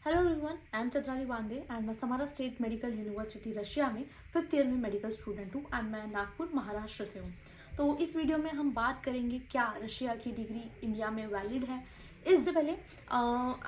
Hello everyone, I am Chitrali Wande and मैं Samara state medical university Russia में 5th year में medical student हूँ and मैं नागपुर महाराष्ट्र से हूँ। तो इस वीडियो में हम बात करेंगे क्या रशिया की डिग्री इंडिया में वैलिड है। इससे पहले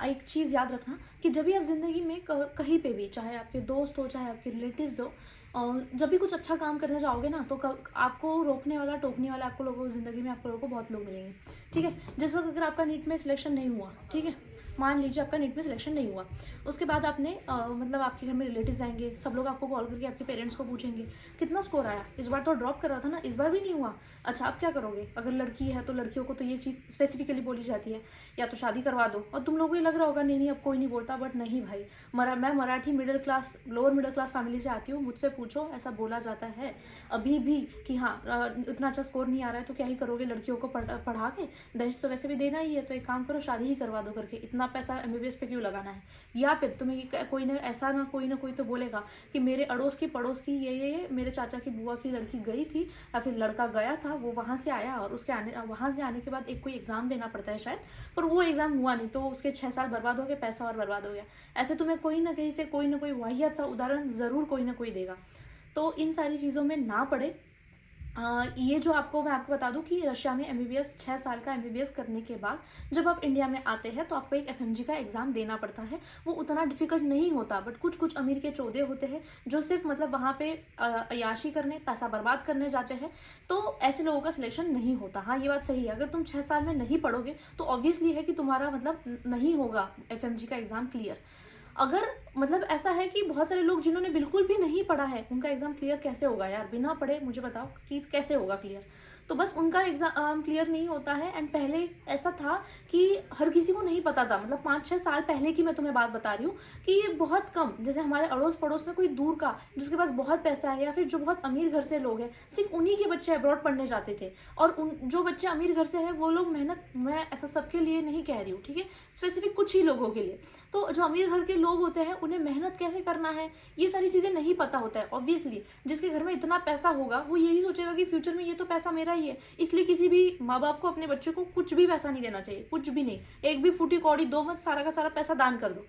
एक चीज़ याद रखना कि जब भी आप ज़िंदगी में कहीं पे भी, चाहे आपके दोस्त हो चाहे आपके रिलेटिव्स हो, और जब भी कुछ अच्छा काम करने जाओगे ना तो आपको रोकने वाला टोकने वाला आपको लोगों ज़िंदगी में आपको लोगों को बहुत लोग मिलेंगे। ठीक है, जिस वक्त अगर आपका नीट में सिलेक्शन नहीं हुआ, ठीक है, मान लीजिए आपका नीट में सिलेक्शन नहीं हुआ, उसके बाद आपने मतलब आपके घर में रिलेटिव्स आएंगे, सब लोग आपको कॉल करके आपके पेरेंट्स को पूछेंगे कितना स्कोर आया, इस बार तो ड्रॉप कर रहा था ना, इस बार भी नहीं हुआ। अच्छा, आप क्या करोगे? अगर लड़की है तो लड़कियों को तो ये चीज़ स्पेसिफिकली बोली जाती है, या तो शादी करवा दो। और तुम लोगों को ये लग रहा होगा नहीं नहीं अब कोई नहीं बोलता, बट नहीं भाई, मैं Marathi middle class, lower middle class family से आती हूँ, मुझसे पूछो, ऐसा बोला जाता है अभी भी कि हाँ इतना अच्छा स्कोर नहीं आ रहा है तो क्या ही करोगे, लड़कियों को पढ़ा के दहेज तो वैसे भी देना ही है, तो एक काम करो शादी ही करवा दो करके, इतना पैसा एमबीबीएस पे क्यों लगाना है। या फिर तुम्हें कोई ना कोई तो बोलेगा कि मेरे अड़ोस की पड़ोस की ये मेरे चाचा की बुआ की लड़की गई थी या फिर लड़का गया था, वो वहाँ से आया और उसके वहाँ से आने के बाद एक कोई एग्जाम देना पड़ता है शायद, पर वो एग्जाम हुआ नहीं तो उसके 6 साल बर्बाद हो गए, पैसा और बर्बाद हो गया। ऐसे तुम्हें कोई ना कहीं से कोई ना कोई वाहियात सा उदाहरण जरूर कोई ना कोई देगा। तो इन सारी चीज़ों में ना पड़े। ये जो मैं आपको बता दूं कि रशिया में एमबीबीएस 6 साल का एमबीबीएस करने के बाद जब आप इंडिया में आते हैं तो आपको एक एफएमजी का एग्जाम देना पड़ता है। वो उतना डिफिकल्ट नहीं होता, बट कुछ अमीर के चौधे होते हैं जो सिर्फ मतलब वहाँ पे अयाशी करने, पैसा बर्बाद करने जाते हैं, तो ऐसे लोगों का सिलेक्शन नहीं होता। हाँ, ये बात सही है, अगर तुम 6 साल में नहीं पढ़ोगे तो ऑब्वियसली है कि तुम्हारा मतलब नहीं होगा एफएमजी का एग्जाम क्लियर। अगर मतलब ऐसा है कि बहुत सारे लोग जिन्होंने बिल्कुल भी नहीं पढ़ा है उनका एग्जाम क्लियर कैसे होगा यार, बिना पढ़े मुझे बताओ कि कैसे होगा क्लियर। तो बस उनका एग्जाम क्लियर नहीं होता है। एंड पहले ऐसा था कि हर किसी को नहीं पता था, मतलब 5-6 साल पहले की मैं तुम्हें बात बता रही हूँ कि ये बहुत कम, जैसे हमारे अड़ोस पड़ोस में कोई दूर का जिसके पास बहुत पैसा है या फिर जो बहुत अमीर घर से लोग हैं, सिर्फ उन्हीं के बच्चे अब्रॉड पढ़ने जाते थे। और उन जो बच्चे अमीर घर से हैं वो लोग मेहनत, मैं ऐसा सबके लिए नहीं कह रही हूँ, ठीक है, स्पेसिफिक कुछ ही लोगों के लिए। तो जो अमीर घर के लोग होते हैं उन्हें मेहनत कैसे करना है ये सारी चीज़ें नहीं पता होता है। ऑब्वियसली जिसके घर में इतना पैसा होगा वो यही सोचेगा कि फ्यूचर में ये तो पैसा मेरा ही है, इसलिए किसी भी माँ बाप को अपने बच्चे को कुछ भी पैसा नहीं देना चाहिए, कुछ भी नहीं, एक भी फूटी कौड़ी दो मत, सारा का सारा पैसा दान कर दो।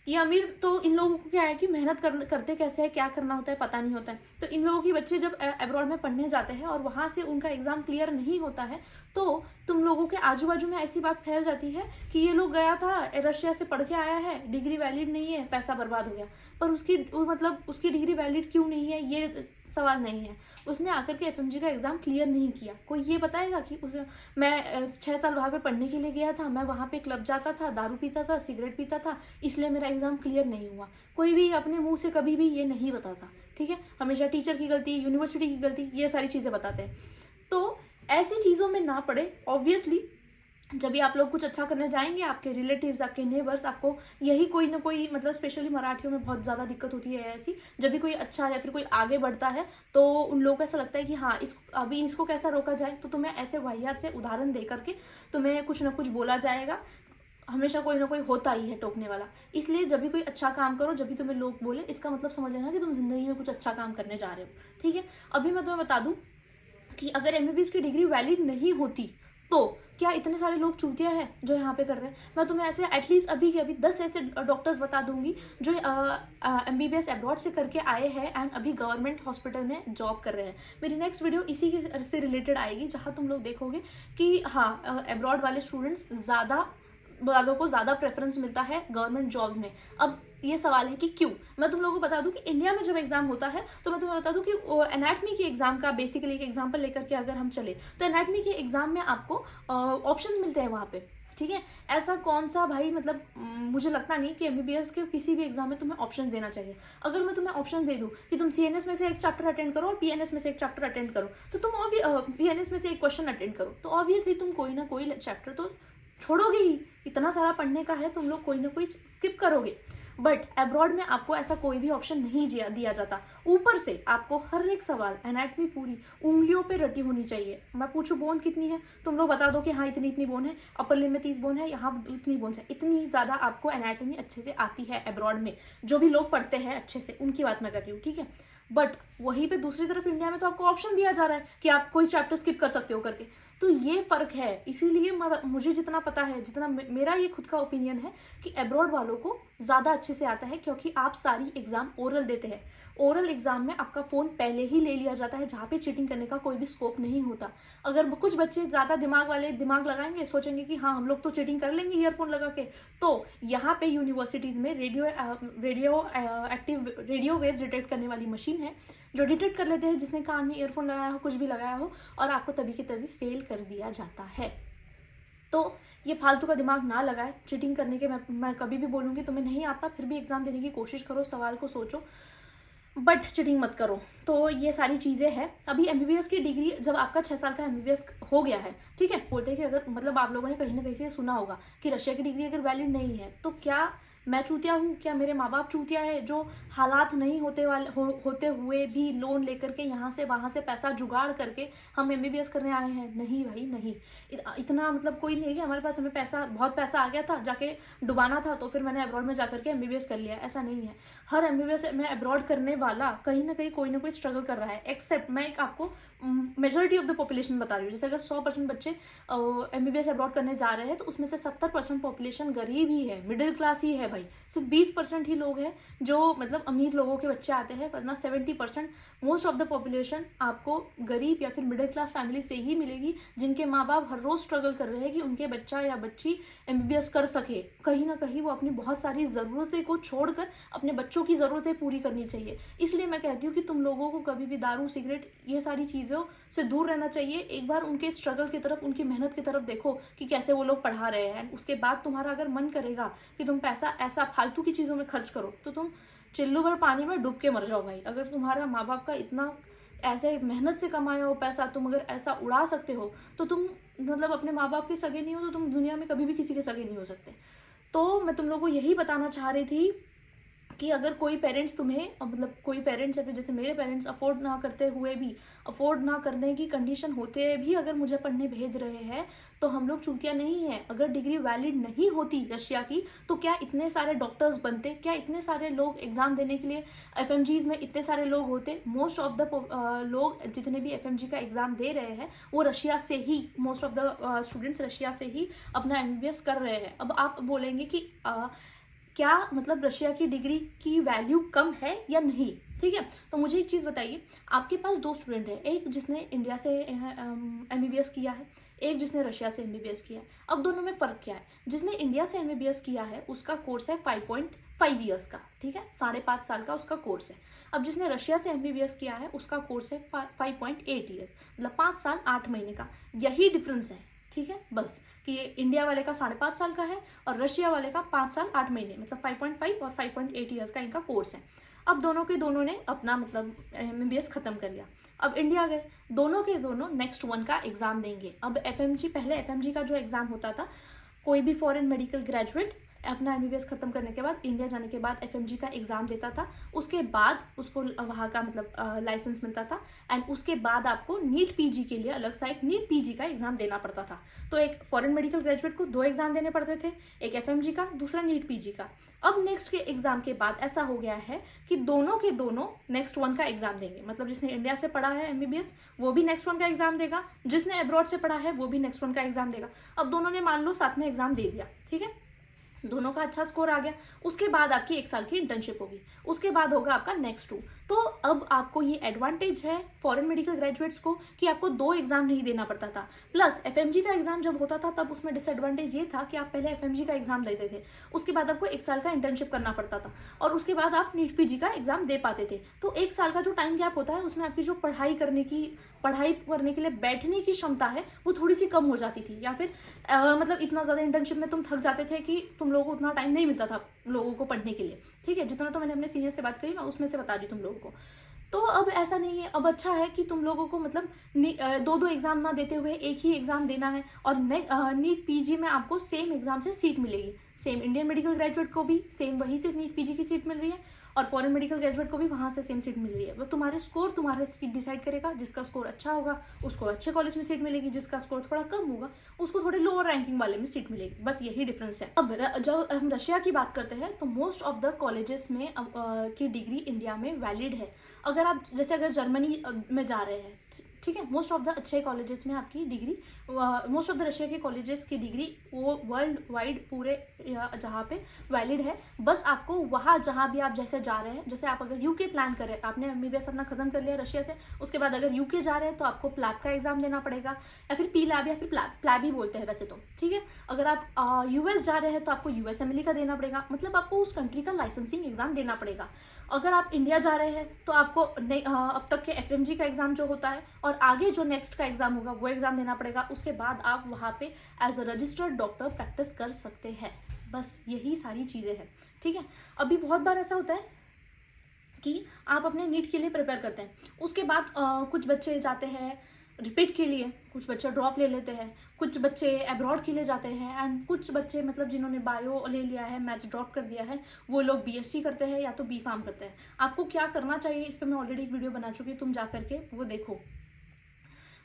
ये अमीर तो इन लोगों को क्या है कि मेहनत करते कैसे है, क्या करना होता है पता नहीं होता है। तो इन लोगों के बच्चे जब अब्रॉड में पढ़ने जाते हैं और वहां से उनका एग्जाम क्लियर नहीं होता है तो तुम लोगों के आजू बाजू में ऐसी बात फैल जाती है कि ये लोग गया था रशिया से पढ़ के आया है, डिग्री वैलिड नहीं है, पैसा बर्बाद हो गया। पर उसकी डिग्री वैलिड क्यों नहीं है ये सवाल नहीं है, उसने आकर के एफएमजी का एग्जाम क्लियर नहीं किया। कोई ये बताएगा कि मैं 6 साल वहां पे पढ़ने के लिए गया था, मैं वहां पे क्लब जाता था, दारू पीता था, सिगरेट पीता था, इसलिए मेरा एग्जाम क्लियर नहीं हुआ। कोई भी अपने मुंह से कभी भी ये नहीं बताता, ठीक है, हमेशा टीचर की गलती, यूनिवर्सिटी की गलती, ये सारी चीजें बताते हैं। तो ऐसी चीजों में ना पड़े। ऑब्वियसली जब भी आप लोग कुछ अच्छा करने जाएंगे, आपके रिलेटिव्स, आपके नेबर्स आपको यही कोई ना कोई, मतलब स्पेशली मराठियों में बहुत ज़्यादा दिक्कत होती है ऐसी, जब भी कोई अच्छा या फिर कोई आगे बढ़ता है तो उन लोगों को ऐसा लगता है कि हाँ अभी इसको कैसा रोका जाए, तो तुम्हें ऐसे वाहियात से उदाहरण दे करके तुम्हें कुछ ना कुछ बोला जाएगा। हमेशा कोई ना कोई होता ही है टोकने वाला। इसलिए जब भी कोई अच्छा काम करो, जब भी तुम्हें लोग बोले, इसका मतलब समझ लेना कि तुम जिंदगी में कुछ अच्छा काम करने जा रहे हो, ठीक है। अभी मैं तुम्हें बता दूं कि अगर एमबीबीएस की डिग्री वैलिड नहीं होती तो क्या इतने सारे लोग चूतिया हैं जो यहाँ पे कर रहे हैं। मैं तुम्हें ऐसे एटलीस्ट अभी के अभी 10 ऐसे डॉक्टर्स बता दूंगी जो एमबीबीएस अब्रॉड से करके आए हैं एंड अभी गवर्नमेंट हॉस्पिटल में जॉब कर रहे हैं। मेरी नेक्स्ट वीडियो इसी के से रिलेटेड आएगी जहाँ तुम लोग देखोगे कि हाँ अब्रॉड वाले स्टूडेंट्स वालों को ज़्यादा प्रेफरेंस मिलता है गवर्नमेंट जॉब्स में। अब ये सवाल है कि क्यों। मैं तुम लोगों को बता दूं कि इंडिया में जब एग्जाम होता है तो मैं तुम्हें बता दूं कि एनाटमी के एग्जाम का बेसिकली एक एग्जाम्पल लेकर के अगर हम चले तो एनाटमी के एग्जाम में आपको ऑप्शंस मिलते हैं वहाँ पे, ठीक है। ऐसा कौन सा भाई, मतलब मुझे लगता नहीं कि एमबीबीएस के किसी भी एग्जाम में तुम्हें ऑप्शन देना चाहिए। अगर मैं तुम्हें ऑप्शन दे दूं कि तुम सीएनएस में से एक चैप्टर अटेंड करो और पीएनएस में से एक चैप्टर अटेंड करो, तो तुम पीएनएस में से एक क्वेश्चन अटेंड करो, तो ऑब्वियसली तुम कोई ना कोई चैप्टर तो छोड़ोगे ही। इतना सारा पढ़ने का है, तुम लोग कोई ना कोई स्किप करोगे। बट अब्रॉड में आपको ऐसा कोई भी ऑप्शन नहीं दिया जाता। ऊपर से आपको हर एक सवाल एनाटमी पूरी उंगलियों पे रटी होनी चाहिए। मैं पूछूं बोन कितनी है, तुम लोग बता दो कि हाँ इतनी बोन है, अपर लिम्ब में 30 बोन है, यहाँ इतनी बोन है। इतनी ज्यादा आपको एनाटमी अच्छे से आती है अब्रॉड में, जो भी लोग पढ़ते हैं अच्छे से उनकी बात मैं कर रही हूँ, ठीक है। बट वहीं पे दूसरी तरफ इंडिया में तो आपको ऑप्शन दिया जा रहा है कि आप कोई चैप्टर स्किप कर सकते हो करके। तो ये फ़र्क है। इसीलिए मुझे जितना पता है, जितना मेरा ये खुद का ओपिनियन है कि अब्रॉड वालों को ज़्यादा अच्छे से आता है, क्योंकि आप सारी एग्ज़ाम ओरल देते हैं। ओरल एग्ज़ाम में आपका फ़ोन पहले ही ले लिया जाता है, जहाँ पे चीटिंग करने का कोई भी स्कोप नहीं होता। अगर कुछ बच्चे ज़्यादा दिमाग वाले दिमाग लगाएंगे, सोचेंगे कि हाँ हम लोग तो चीटिंग कर लेंगे ईयरफोन लगा के, तो यहाँ पे यूनिवर्सिटीज़ में रेडियो वेव्स डिटेक्ट करने वाली मशीन है, जो डिटेक्ट कर लेते हैं जिसने कान में ईयरफोन लगाया हो, कुछ भी लगाया हो, और आपको तभी के तभी फेल कर दिया जाता है। तो ये फालतू का दिमाग ना लगाए चीटिंग करने के। मैं कभी भी बोलूँगी तुम्हें नहीं आता फिर भी एग्ज़ाम देने की कोशिश करो, सवाल को सोचो, बट चीटिंग मत करो। तो ये सारी चीज़ें हैं। अभी एमबीबीएस की डिग्री, जब आपका 6 साल का एमबीबीएस हो गया है, ठीक है, बोलते हैं कि अगर मतलब आप लोगों ने कहीं ना कहीं से सुना होगा कि रशिया की डिग्री अगर वैलिड नहीं है तो क्या मैं चूतिया हूँ, क्या मेरे माँ बाप चूतिया है जो हालात नहीं होते हुए भी लोन लेकर के यहाँ से वहाँ से पैसा जुगाड़ करके हम एमबीबीएस करने आए हैं? नहीं भाई नहीं, इतना मतलब कोई नहीं है कि हमारे पास हमें पैसा, बहुत पैसा आ गया था जाके डुबाना था तो फिर मैंने अब्रॉड में जाकर के एमबीबीएस कर लिया, ऐसा नहीं है। हर एमबीबीएस में अब्रॉड करने वाला कहीं ना कहीं कोई ना कोई स्ट्रगल कर रहा है, एक्सेप्ट मैं आपको मेजोरिटी ऑफ द पॉपुलेशन बता रही हूँ। जैसे अगर 100% बच्चे एमबीबीएस अब्रॉड करने जा रहे हैं तो उसमें से 70% पॉपुलेशन गरीब ही है, मिडिल क्लास ही है भाई। सिर्फ 20% ही लोग हैं जो मतलब अमीर लोगों के बच्चे आते हैं, वरना 70% मोस्ट ऑफ द पॉपुलेशन आपको गरीब या फिर मिडिल क्लास फैमिली से ही मिलेगी, जिनके माँ बाप हर रोज स्ट्रगल कर रहे हैं कि उनके बच्चा या बच्ची एमबीबीएस कर सके। कहीं ना कहीं वो अपनी बहुत सारी ज़रूरतें को छोड़कर अपने बच्चों की ज़रूरतें पूरी करनी चाहिए। इसलिए मैं कहती हूँ कि तुम लोगों को कभी भी दारू, सिगरेट, ये सारी चीज़ों से दूर रहना चाहिए। एक बार उनके स्ट्रगल की तरफ, उनकी मेहनत की तरफ देखो कि कैसे वो लोग पढ़ा रहे हैं। उसके बाद तुम्हारा अगर मन करेगा कि तुम पैसा ऐसा फालतू की चीज़ों में खर्च करो तो तुम चिल्लू भर पानी में डूब के मर जाओ भाई। अगर तुम्हारा माँ बाप का इतना ऐसे मेहनत से कमाया हो पैसा तुम अगर ऐसा उड़ा सकते हो तो तुम मतलब अपने माँ बाप के सगे नहीं हो तो तुम दुनिया में कभी भी किसी के सगे नहीं हो सकते। तो मैं तुम लोगों को यही बताना चाह रही थी कि अगर कोई पेरेंट्स तुम्हें मतलब कोई पेरेंट्स है, जैसे मेरे पेरेंट्स अफोर्ड ना करते हुए भी, अफोर्ड ना करने की कंडीशन होते भी अगर मुझे पढ़ने भेज रहे हैं तो हम लोग चूतिया नहीं है। अगर डिग्री वैलिड नहीं होती रशिया की तो क्या इतने सारे डॉक्टर्स बनते, क्या इतने सारे लोग एग्जाम देने के लिए एफएमजीज में इतने सारे लोग होते? मोस्ट ऑफ द लोग जितने भी एफएमजी का एग्जाम दे रहे हैं वो रशिया से ही, most of the students Russia से ही अपना एमबीबीएस कर रहे हैं। अब आप बोलेंगे कि क्या मतलब रशिया की डिग्री की वैल्यू कम है या नहीं? ठीक है, तो मुझे एक चीज़ बताइए, आपके पास 2 स्टूडेंट है, एक जिसने इंडिया से एमबीबीएस किया है, एक जिसने रशिया से एमबीबीएस किया है। अब दोनों में फ़र्क क्या है? जिसने इंडिया से एमबीबीएस किया है उसका कोर्स है 5.5 ईयर्स का, ठीक है, 5.5 साल का उसका कोर्स है। अब जिसने रशिया से एमबीबीएस किया है उसका कोर्स है 5.8 ईयर्स, मतलब 5 साल 8 महीने का। यही डिफरेंस है, ठीक है, बस कि ये इंडिया वाले का 5.5 साल का है और रशिया वाले का 5 साल 8 महीने, मतलब 5.5 और 5.8 ईयर्स का इनका कोर्स है। अब दोनों के दोनों ने अपना मतलब एमबीबीएस खत्म कर लिया। अब इंडिया गए, दोनों के दोनों नेक्स्ट 1 का एग्जाम देंगे। अब एफएमजी, पहले एफएमजी का जो एग्जाम होता था, कोई भी फॉरेन मेडिकल ग्रेजुएट अपना एमबीबीएस खत्म करने के बाद इंडिया जाने के बाद एफएमजी का एग्जाम देता था, उसके बाद उसको वहाँ का मतलब लाइसेंस मिलता था, एंड उसके बाद आपको नीट पीजी के लिए अलग सा एक नीट पीजी का एग्जाम देना पड़ता था। तो एक फॉरेन मेडिकल ग्रेजुएट को 2 एग्जाम देने पड़ते थे, एक एफएमजी का, दूसरा नीट पीजी का। अब नेक्स्ट के एग्जाम के बाद ऐसा हो गया है कि दोनों के दोनों नेक्स्ट 1 का एग्जाम देंगे। मतलब जिसने इंडिया से पढ़ा है एमबीबीएस वो भी नेक्स्ट 1 का एग्जाम देगा, जिसने अब्रॉड से पढ़ा है वो भी नेक्स्ट 1 का एग्जाम देगा। अब दोनों ने मान लो साथ में एग्जाम दे दिया, ठीक है, दोनों का अच्छा स्कोर आ गया। उसके बाद आपकी 1 साल की इंटर्नशिप होगी, उसके बाद होगा आपका नेक्स्ट 2। तो अब आपको ये एडवांटेज है फॉरेन मेडिकल ग्रेजुएट्स को कि आपको 2 एग्जाम नहीं देना पड़ता था। प्लस एफएमजी का एग्जाम जब होता था तब उसमें डिसएडवांटेज ये था कि आप पहले एफएमजी का एग्जाम देते थे, उसके बाद आपको 1 साल का इंटर्नशिप करना पड़ता था और उसके बाद आप नीट पीजी का एग्जाम दे पाते थे। तो 1 साल का जो टाइम गैप होता है उसमें आपकी जो पढ़ाई करने के लिए बैठने की क्षमता है वो थोड़ी सी कम हो जाती थी, या फिर मतलब इतना ज़्यादा इंटर्नशिप में तुम थक जाते थे कि तुम लोगों को उतना टाइम नहीं मिलता था लोगों को पढ़ने के लिए, ठीक है। जितना तो मैंने अपने सीनियर से बात करी मैं उसमें से बता दी तुम लोगों को। तो अब ऐसा नहीं है, अब अच्छा है कि तुम लोगों को मतलब 2 एग्जाम ना देते हुए एक ही एग्जाम देना है और नीट पीजी में आपको सेम एग्जाम से सीट मिलेगी। सेम इंडियन मेडिकल ग्रेजुएट को भी सेम वही से नीट पीजी की सीट मिल रही है और फॉरेन मेडिकल ग्रेजुएट को भी वहाँ से सेम सीट मिल रही है। वो तुम्हारे स्कोर तुम्हारे सीट डिसाइड करेगा, जिसका स्कोर अच्छा होगा उसको अच्छे कॉलेज में सीट मिलेगी, जिसका स्कोर थोड़ा कम होगा उसको थोड़े लोअर रैंकिंग वाले में सीट मिलेगी, बस यही डिफरेंस है। अब जब हम रशिया की बात करते हैं तो मोस्ट ऑफ द कॉलेजेस में की डिग्री इंडिया में वैलिड है। अगर आप जैसे अगर जर्मनी में जा रहे हैं ठीक है। मोस्ट ऑफ द अच्छे कॉलेजेस में आपकी degree, most of the Russia के कॉलेजेस की डिग्री वो वर्ल्ड वाइड पूरे जहाँ पे वैलिड है। बस आपको वहाँ जहाँ भी आप जैसे जा रहे हैं, जैसे आप अगर यूके प्लान कर रहे हैं, आपने एमबीबीएस अपना खत्म कर लिया रशिया से, उसके बाद अगर यूके जा रहे हैं तो आपको प्लैब का एग्जाम देना पड़ेगा, या फिर पी लैब, या फिर प्लैब ही बोलते हैं वैसे तो, ठीक है। अगर आप यूएस जा रहे हैं तो आपको यूएसएमएलई का देना पड़ेगा, मतलब आपको उस कंट्री का लाइसेंसिंग एग्जाम देना पड़ेगा। अगर आप इंडिया जा रहे हैं तो आपको अब तक के एफएमजी का एग्जाम जो होता है और आगे जो नेक्स्ट का एग्जाम होगा वो एग्जाम देना पड़ेगा। उसके बाद आप वहाँ पे as a registered doctor practice कर सकते हैं। बस यही सारी चीज़ें हैं, ठीक है। अभी बहुत बार ऐसा होता है कि आप अपने नीट के लिए प्रिपेयर करते हैं, उसके बाद कुछ बच्चे जाते हैं रिपीट के लिए, कुछ बच्चे ड्रॉप ले लेते हैं, कुछ बच्चे अब्रॉड के लिए जाते हैं, एंड कुछ बच्चे मतलब जिन्होंने बायो ले लिया है, मैथ्स ड्रॉप कर दिया है, वो लोग बीएससी करते हैं या तो बी फार्म करते हैं। आपको क्या करना चाहिए इस पर मैं ऑलरेडी एक वीडियो बना चुकी हूँ, तुम जा करके वो देखो।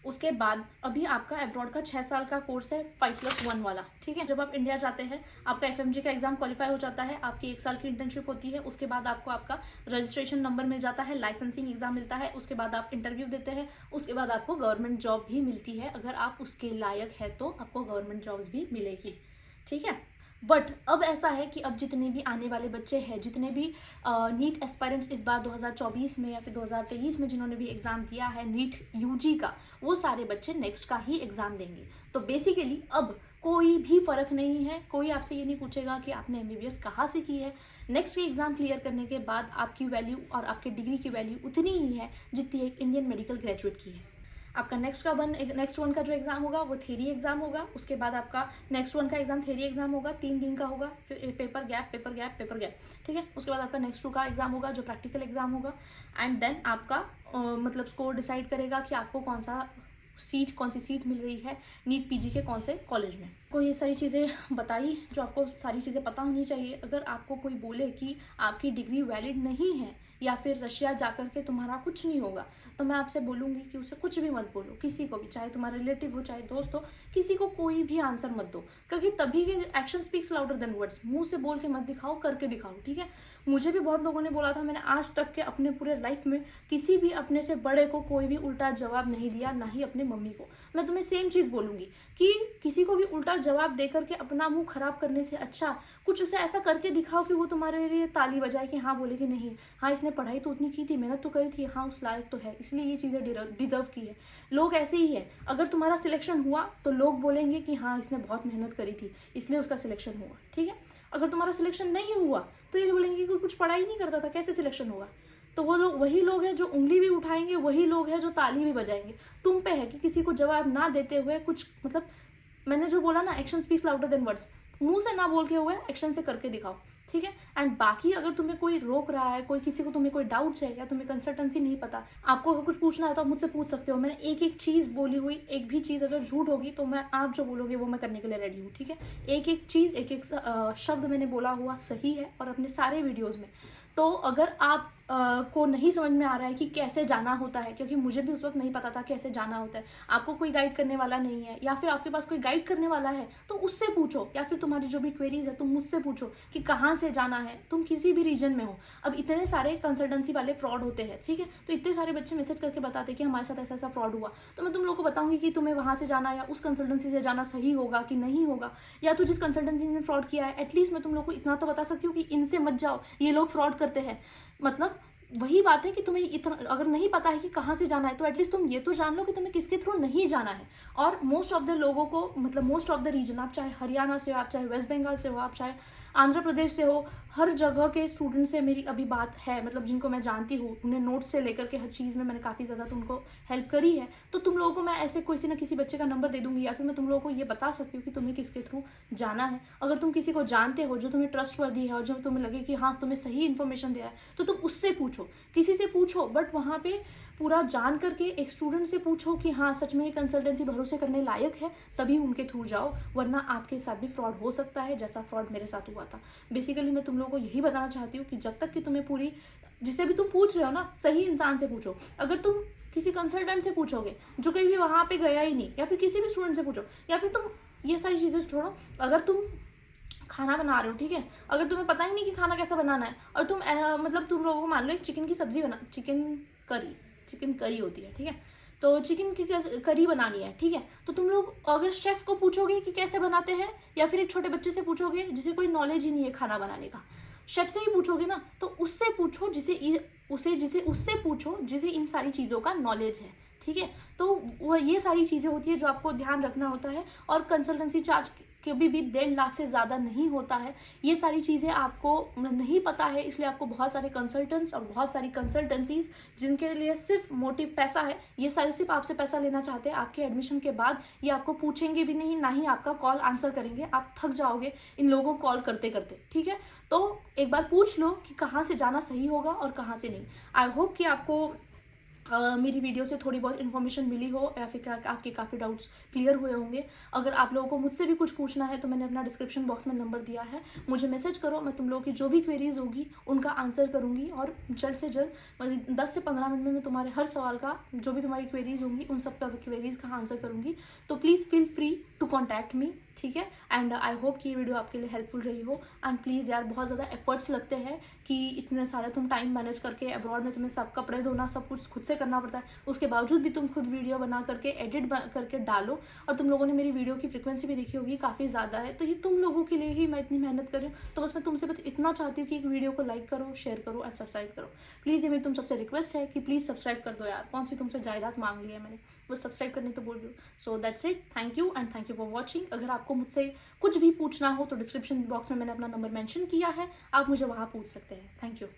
उसके बाद अभी आपका अब्रॉड का 6 साल का कोर्स है 5+1 वाला, ठीक है। जब आप इंडिया जाते हैं आपका एफएमजी का एग्जाम क्वालिफाई हो जाता है, आपकी 1 साल की इंटर्नशिप होती है, उसके बाद आपको आपका रजिस्ट्रेशन नंबर मिल जाता है, लाइसेंसिंग एग्जाम मिलता है, उसके बाद आप इंटरव्यू देते हैं, उसके बाद आपको गवर्नमेंट जॉब भी मिलती है। अगर आप उसके लायक है तो आपको गवर्नमेंट जॉब्स भी मिलेगी, ठीक है। बट अब ऐसा है कि अब जितने भी आने वाले बच्चे हैं, जितने भी नीट एस्पायरेंट्स इस बार 2024 में या फिर 2023 में जिन्होंने भी एग्ज़ाम दिया है नीट यूजी का, वो सारे बच्चे नेक्स्ट का ही एग्ज़ाम देंगे। तो बेसिकली अब कोई भी फ़र्क नहीं है, कोई आपसे ये नहीं पूछेगा कि आपने एमबीबीएस कहाँ से की है। नेक्स्ट के एग्ज़ाम क्लियर करने के बाद आपकी वैल्यू और आपके डिग्री की वैल्यू उतनी ही है जितनी एक इंडियन मेडिकल ग्रेजुएट की है। आपका नेक्स्ट वन का जो एग्जाम होगा वो थ्योरी एग्जाम होगा, उसके बाद आपका नेक्स्ट वन का एग्जाम थ्योरी एग्जाम होगा, 3 दिन का होगा, फिर पेपर गैप, ठीक है। उसके बाद आपका नेक्स्ट टू का एग्जाम होगा जो प्रैक्टिकल एग्जाम होगा, एंड देन आपका मतलब स्कोर डिसाइड करेगा कि आपको कौन सी सीट मिल रही है नीट पीजी के कौन से कॉलेज में। को ये सारी चीज़ें बताई जो आपको सारी चीज़ें पता होनी चाहिए। अगर आपको कोई बोले कि आपकी डिग्री वैलिड नहीं है या फिर रशिया जाकर के तुम्हारा कुछ नहीं होगा, तो मैं आपसे बोलूँगी कि उसे कुछ भी मत बोलो, किसी को भी, चाहे तुम्हारा रिलेटिव हो चाहे दोस्त हो, किसी को कोई भी आंसर मत दो, क्योंकि तभी के action speaks louder than words. मुंह से बोल के मत दिखाओ, करके दिखाओ, ठीक है। मुझे भी बहुत लोगों ने बोला था, मैंने आज तक के अपने पूरे लाइफ में किसी भी अपने से बड़े को कोई भी उल्टा जवाब नहीं दिया, ना ही अपने मम्मी को। मैं तुम्हें सेम चीज़ बोलूँगी कि किसी को भी उल्टा जवाब दे करके अपना मुंह खराब करने से अच्छा कुछ उसे ऐसा करके दिखाओ कि वो तुम्हारे लिए ताली बजाए कि हाँ बोले कि नहीं, हाँ इसने पढ़ाई तो उतनी की थी, मेहनत तो करी थी, हाँ उस लायक तो है, इसलिए ये चीज़ें डिजर्व की है। लोग ऐसे ही है, अगर तुम्हारा सिलेक्शन हुआ तो लोग बोलेंगे कि हाँ इसने बहुत मेहनत करी थी इसलिए उसका सिलेक्शन हुआ, ठीक है। अगर तुम्हारा सिलेक्शन नहीं हुआ तो ये बोलेंगे कि कुछ पढ़ाई नहीं करता था, कैसे सिलेक्शन होगा। तो वो लोग वही लोग हैं जो उंगली भी उठाएंगे, वही लोग हैं जो ताली भी बजाएंगे। तुम पे है कि किसी को जवाब ना देते हुए कुछ, मतलब मैंने जो बोला ना, action speaks louder than words, मुंह से ना बोल के हुए एक्शन से करके दिखाओ, ठीक है। एंड बाकी अगर तुम्हें कोई रोक रहा है, कोई किसी को तुम्हें कोई डाउट्स है या तुम्हें कंसल्टेंसी नहीं पता, आपको अगर कुछ पूछना है तो आप मुझसे पूछ सकते हो। मैंने एक एक चीज़ बोली हुई, एक भी चीज़ अगर झूठ होगी तो मैं, आप जो बोलोगे वो मैं करने के लिए रेडी हूँ, ठीक है। एक एक चीज़, एक एक शब्द मैंने बोला हुआ सही है और अपने सारे वीडियोज़ में। तो अगर आप को नहीं समझ में आ रहा है कि कैसे जाना होता है, क्योंकि मुझे भी उस वक्त नहीं पता था कैसे जाना होता है, आपको कोई गाइड करने वाला नहीं है या फिर आपके पास कोई गाइड करने वाला है तो उससे पूछो, या फिर तुम्हारी जो भी क्वेरीज है तुम मुझसे पूछो कि कहाँ से जाना है। तुम किसी भी रीजन में हो, अब इतने सारे कंसल्टेंसी वाले फ्रॉड होते हैं, ठीक है। तो इतने सारे बच्चे मैसेज करके बताते कि हमारे साथ ऐसा ऐसा फ्रॉड हुआ, तो मैं तुम लोग को बताऊंगी कि तुम्हें वहाँ से जाना या उस कंसल्टेंसी से जाना सही होगा कि नहीं होगा, या तो जिस कंसल्टेंसी ने फ्रॉड किया है एटलीस्ट मैं तुम लोग को इतना तो बता सकती हूँ कि इनसे मत जाओ, ये लोग फ्रॉड करते हैं। मतलब वही बात है कि तुम्हें इतना अगर नहीं पता है कि कहाँ से जाना है तो एटलीस्ट तुम ये तो जान लो कि तुम्हें किसके थ्रू नहीं जाना है। और मोस्ट ऑफ द लोगों को, मतलब मोस्ट ऑफ द रीजन, आप चाहे हरियाणा से हो, आप चाहे वेस्ट बंगाल से हो, आप चाहे आंध्र प्रदेश से हो, हर जगह के स्टूडेंट से मेरी अभी बात है, मतलब जिनको मैं जानती हूँ, उन्हें नोट्स से लेकर के हर चीज़ में मैंने काफ़ी ज़्यादा तो उनको हेल्प करी है। तो तुम लोगों को मैं ऐसे किसी ना किसी बच्चे का नंबर दे दूंगी, या फिर मैं तुम लोगों को ये बता सकती हूँ कि तुम्हें किसके थ्रू जाना है। अगर तुम किसी को जानते हो जो तुम्हें ट्रस्टवर्दी है और जो तुम्हें लगे कि हाँ तुम्हें सही इन्फॉर्मेशन दे रहा है, तो तुम उससे पूछो, किसी से पूछो, बट वहाँ पे पूरा जान करके एक स्टूडेंट से पूछो कि हाँ सच में ये कंसल्टेंसी भरोसे करने लायक है, तभी उनके थ्रू जाओ, वरना आपके साथ भी फ्रॉड हो सकता है जैसा फ्रॉड मेरे साथ हुआ था। बेसिकली मैं तुम लोगों को यही बताना चाहती हूँ कि जब तक कि तुम्हें पूरी, जिसे भी तुम पूछ रहे हो ना, सही इंसान से पूछो। अगर तुम किसी कंसल्टेंट से पूछोगे जो कहीं भी वहाँ पे गया ही नहीं, या फिर किसी भी स्टूडेंट से पूछो, या फिर तुम ये सारी चीज़ें छोड़ो, अगर तुम खाना बना रहे हो, ठीक है, अगर तुम्हें पता ही नहीं कि खाना कैसा बनाना है और तुम मतलब तुम लोगों को मान लो एक चिकन की सब्जी चिकन करी होती है, ठीक है, तो चिकन की करी बनानी है, ठीक है। तो तुम लोग अगर शेफ को पूछोगे कि कैसे बनाते हैं, या फिर एक छोटे बच्चे से पूछोगे जिसे कोई नॉलेज ही नहीं है खाना बनाने का, शेफ से ही पूछोगे ना, तो उससे पूछो उससे पूछो जिसे इन सारी चीज़ों का नॉलेज है, ठीक है। तो वो ये सारी चीज़ें होती है जो आपको ध्यान रखना होता है। और कंसल्टेंसी चार्ज कभी भी 1.5 लाख से ज़्यादा नहीं होता है। ये सारी चीज़ें आपको नहीं पता है, इसलिए आपको बहुत सारे कंसल्टेंट्स और बहुत सारी कंसल्टेंसीज जिनके लिए सिर्फ मोटिव पैसा है, ये सारे सिर्फ आपसे पैसा लेना चाहते हैं। आपके एडमिशन के बाद ये आपको पूछेंगे भी नहीं, ना ही आपका कॉल आंसर करेंगे। आप थक जाओगे इन लोगों को कॉल करते करते, ठीक है। तो एक बार पूछ लो कि कहाँ से जाना सही होगा और कहाँ से नहीं। आई होप कि आपको मेरी वीडियो से थोड़ी बहुत इन्फॉर्मेशन मिली हो, या फिर आपके काफ़ी डाउट्स क्लियर हुए होंगे। अगर आप लोगों को मुझसे भी कुछ पूछना है तो मैंने अपना डिस्क्रिप्शन बॉक्स में नंबर दिया है, मुझे मैसेज करो। मैं तुम लोगों की जो भी क्वेरीज होगी उनका आंसर करूँगी, और जल्द से जल्द 10 से 15 मिनट में मैं तुम्हारे हर सवाल का, जो भी तुम्हारी क्वेरीज होंगी उन सब का क्वेरीज का आंसर करूँगी। तो please feel free to contact me, ठीक है। एंड आई होप कि ये वीडियो आपके लिए हेल्पफुल रही हो। एंड प्लीज़ यार, बहुत ज़्यादा एफर्ट्स लगते हैं कि इतने सारे तुम टाइम मैनेज करके, अब्रॉड में तुम्हें सब कपड़े धोना, सब कुछ खुद से करना पड़ता है, उसके बावजूद भी तुम खुद वीडियो बना करके एडिट करके डालो। और तुम लोगों ने मेरी वीडियो की फ्रिक्वेंसी भी देखी होगी, काफ़ी ज़्यादा है। तो ये तुम लोगों के लिए ही मैं इतनी मेहनत कर रही हूँ। तो बस मैं तुमसे बस इतना चाहती हूँ कि एक वीडियो को लाइक करो, शेयर करो एंड सब्सक्राइब करो। प्लीज़ ये मेरी तुम सबसे रिक्वेस्ट है कि प्लीज़ सब्सक्राइब कर दो यार। कौन सी तुमसे जायदाद मांग ली है मैंने, बस सब्सक्राइब करने तो बोल रही हूँ। So that's it, thank you and thank you for watching. अगर आपको मुझसे कुछ भी पूछना हो तो डिस्क्रिप्शन बॉक्स में मैंने अपना नंबर मेंशन किया है, आप मुझे वहाँ पूछ सकते हैं। Thank you.